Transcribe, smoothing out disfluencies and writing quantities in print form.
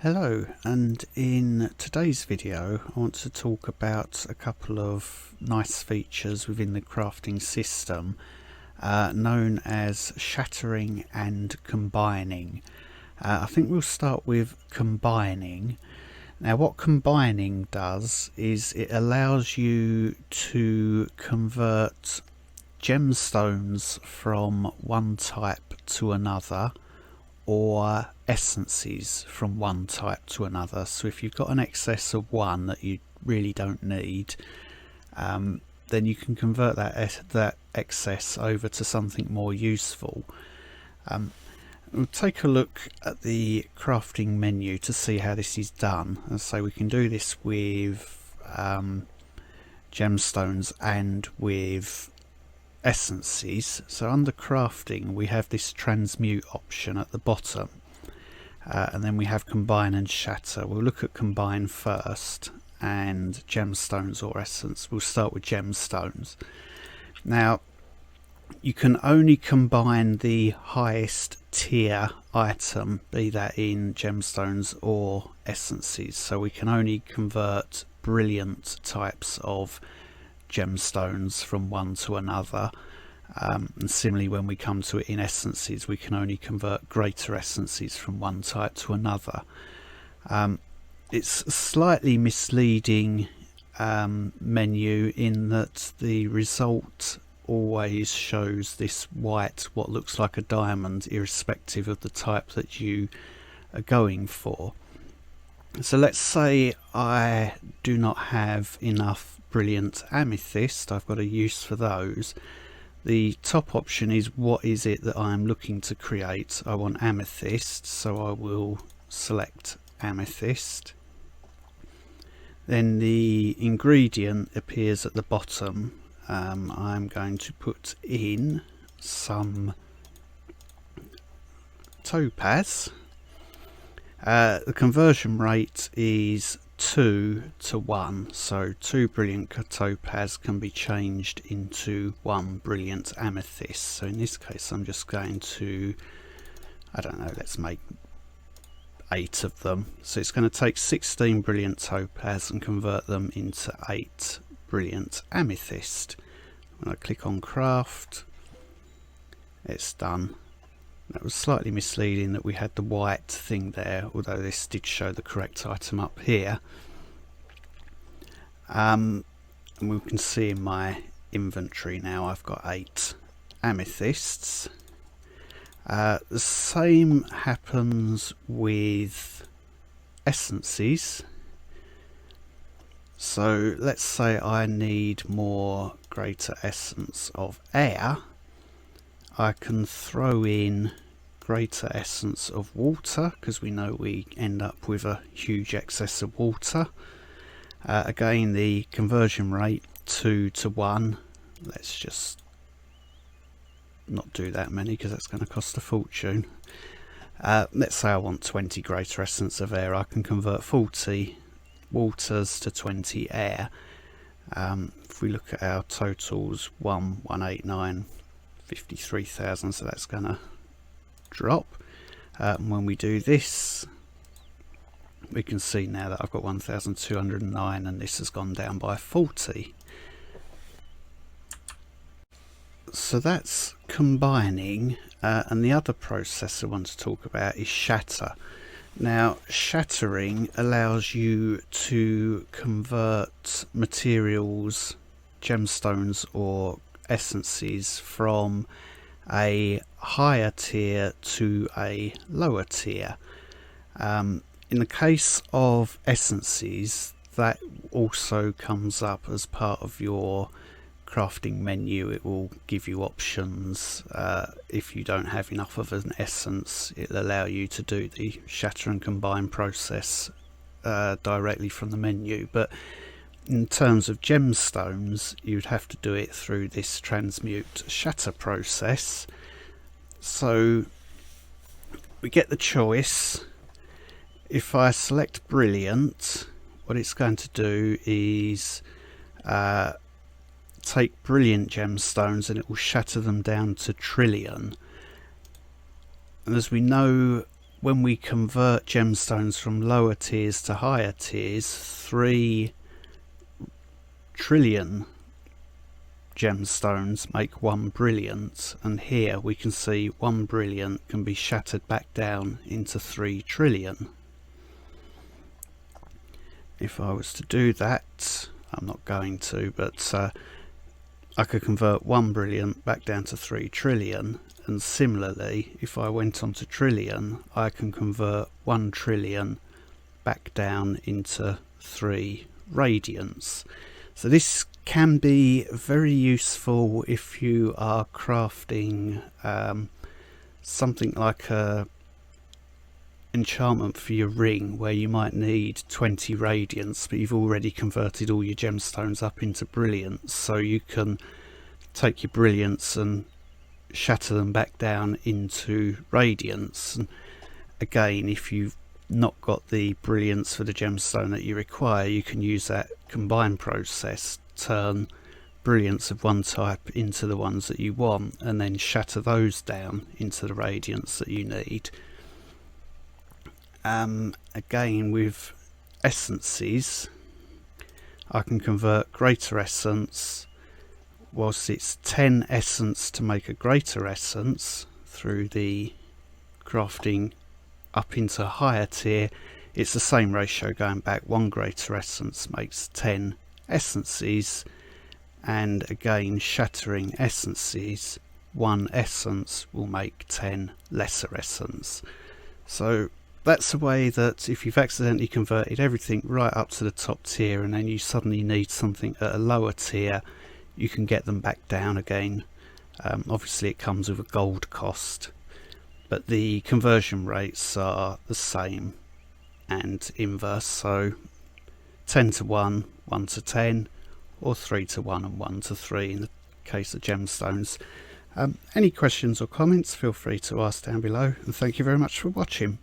Hello, and in today's video I want to talk about a couple of nice features within the crafting system known as shattering and combining. I think we'll start with combining. Now what combining does is it allows you to convert gemstones from one type to another, or essences from one type to another. So if you've got an excess of one that you really don't need, then you can convert that excess over to something more useful. We'll take a look at the crafting menu to see how this is done. And so we can do this with gemstones and with essences. So under crafting we have this transmute option at the bottom, and then we have combine and shatter. We'll look at combine first, and gemstones or essence. We'll start with gemstones. Now you can only combine the highest tier item, be that in gemstones or essences. So we can only convert brilliant types of gemstones from one to another, and similarly when we come to it in essences, we can only convert greater essences from one type to another. It's a slightly misleading menu in that the result always shows this white, what looks like a diamond, irrespective of the type that you are going for. So let's say I do not have enough brilliant amethyst. I've got a use for those. The top option is what is it that I'm looking to create. I want amethyst, so I will select amethyst. Then the ingredient appears at the bottom. I'm going to put in some topaz. The conversion rate is 2 to 1, so 2 brilliant topaz can be changed into 1 brilliant amethyst. So in this case I'm just going to, I don't know, let's make 8 of them. So it's going to take 16 brilliant topaz and convert them into 8 brilliant amethyst. When I click on craft, it's done. That was slightly misleading that we had the white thing there, although this did show the correct item up here. And we can see in my inventory now I've got 8 amethysts. The same happens with essences. So let's say I need more greater essence of air. I can throw in greater essence of water, because we know we end up with a huge excess of water. Again, the conversion rate 2 to 1. Let's just not do that many because that's going to cost a fortune. Let's say I want 20 greater essence of air. I can convert 40 waters to 20 air. If we look at our totals, 1,189. 53,000, so that's gonna drop. And when we do this, we can see now that I've got 1,209 and this has gone down by 40. So that's combining, and the other process I want to talk about is shatter. Now shattering allows you to convert materials, gemstones or essences from a higher tier to a lower tier. In the case of essences, that also comes up as part of your crafting menu. It will give you options. If you don't have enough of an essence, it'll allow you to do the shatter and combine process directly from the menu. But in terms of gemstones, you'd have to do it through this transmute shatter process. So we get the choice. If I select brilliant, what it's going to do is take brilliant gemstones and it will shatter them down to trillion. And as we know when we convert gemstones from lower tiers to higher tiers, 3 trillion gemstones make 1 brilliant, and here we can see 1 brilliant can be shattered back down into 3 trillion. If I was to do that, I'm not going to, but I could convert 1 brilliant back down to 3 trillion, and similarly if I went on to trillion, I can convert 1 trillion back down into 3 radiants. So this can be very useful if you are crafting something like a enchantment for your ring, where you might need 20 radiance but you've already converted all your gemstones up into brilliance, so you can take your brilliance and shatter them back down into radiance. And again, if you've not got the brilliance for the gemstone that you require, you can use that combine process, turn brilliance of one type into the ones that you want, and then shatter those down into the radiance that you need. Again, with essences, I can convert greater essence, whilst it's 10 essence to make a greater essence through the crafting up into a higher tier. It's the same ratio going back. 1 greater essence makes 10 essences, and again, shattering essences, 1 essence will make 10 lesser essence. So that's a way that if you've accidentally converted everything right up to the top tier and then you suddenly need something at a lower tier, you can get them back down again. Obviously it comes with a gold cost, but the conversion rates are the same and inverse, so 10 to 1, 1 to 10, or 3 to 1 and 1 to 3 in the case of gemstones. Any questions or comments, feel free to ask down below, and thank you very much for watching.